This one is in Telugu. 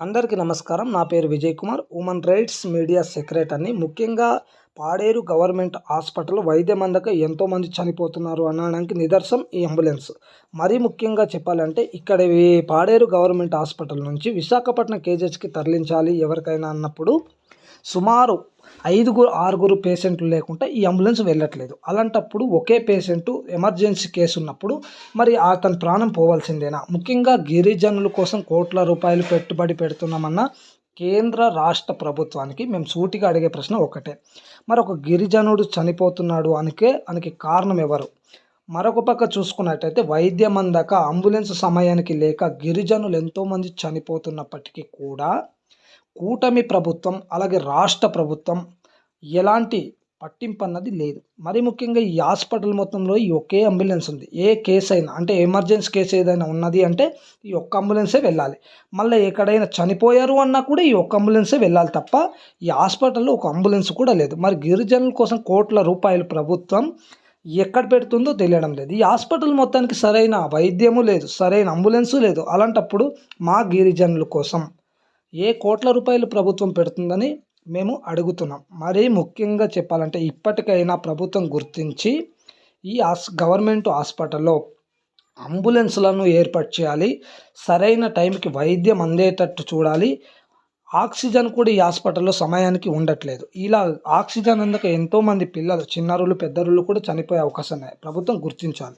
అందరికీ నమస్కారం. నా పేరు Vijay Kumar. Human rights media సెక్రటరీని. ముఖ్యంగా పాడేరు గవర్నమెంట్ హాస్పిటల్ వైద్యం అందక ఎంతోమంది చనిపోతున్నారు అనడానికి నిదర్శనం ఈ అంబులెన్స్. మరీ ముఖ్యంగా చెప్పాలంటే ఇక్కడ ఈ పాడేరు గవర్నమెంట్ హాస్పిటల్ నుంచి విశాఖపట్నం కేజెస్కి తరలించాలి ఎవరికైనా అన్నప్పుడు సుమారు 5-6 పేషెంట్లు లేకుండా ఈ అంబులెన్స్ వెళ్ళట్లేదు. అలాంటప్పుడు ఒకే పేషెంటు ఎమర్జెన్సీ కేసు ఉన్నప్పుడు మరి అతని ప్రాణం పోవాల్సిందేనా? ముఖ్యంగా గిరిజనుల కోసం కోట్ల రూపాయలు పెట్టుబడి పెడుతున్నామన్న కేంద్ర రాష్ట్ర ప్రభుత్వానికి మేము సూటిగా అడిగే ప్రశ్న ఒకటే. మరి ఒక గిరిజనుడు చనిపోతున్నాడు అనికి కారణం ఎవరు? మరొక పక్క చూసుకున్నట్టయితే వైద్యం అందక అంబులెన్స్ సమయానికి లేక గిరిజనులు ఎంతోమంది చనిపోతున్నప్పటికీ కూడా కూటమి ప్రభుత్వం అలాగే రాష్ట్ర ప్రభుత్వం ఎలాంటి పట్టింపు అన్నది లేదు. మరి ముఖ్యంగా ఈ హాస్పిటల్ మొత్తంలో ఈ ఒకే అంబులెన్స్ ఉంది. ఏ కేసు అయినా అంటే ఎమర్జెన్సీ కేసు ఏదైనా ఉన్నది అంటే ఈ ఒక్క అంబులెన్సే వెళ్ళాలి. మళ్ళీ ఎక్కడైనా చనిపోయారు అన్నా కూడా ఈ ఒక్క అంబులెన్సే వెళ్ళాలి తప్ప ఈ హాస్పిటల్లో ఒక అంబులెన్స్ కూడా లేదు. మరి గిరిజనుల కోసం కోట్ల రూపాయలు ప్రభుత్వం ఎక్కడ పెడుతుందో తెలియడం లేదు. ఈ హాస్పిటల్ మొత్తానికి సరైన వైద్యము లేదు, సరైన అంబులెన్సు లేదు. అలాంటప్పుడు మా గిరిజనుల కోసం ఏ కోట్ల రూపాయలు ప్రభుత్వం పెడుతుందని మేము అడుగుతున్నాం. మరీ ముఖ్యంగా చెప్పాలంటే ఇప్పటికైనా ప్రభుత్వం గుర్తించి ఈ గవర్నమెంట్ హాస్పిటల్లో అంబులెన్స్లను ఏర్పాటు చేయాలి. సరైన టైంకి వైద్యం అందేటట్టు చూడాలి. ఆక్సిజన్ కూడా ఈ హాస్పిటల్లో సమయానికి ఉండట్లేదు. ఇలా ఆక్సిజన్ అందక ఎంతోమంది పిల్లలు చిన్నారులు పెద్దరులు కూడా చనిపోయే అవకాశం ఉన్నాయి. ప్రభుత్వం గుర్తించాలి.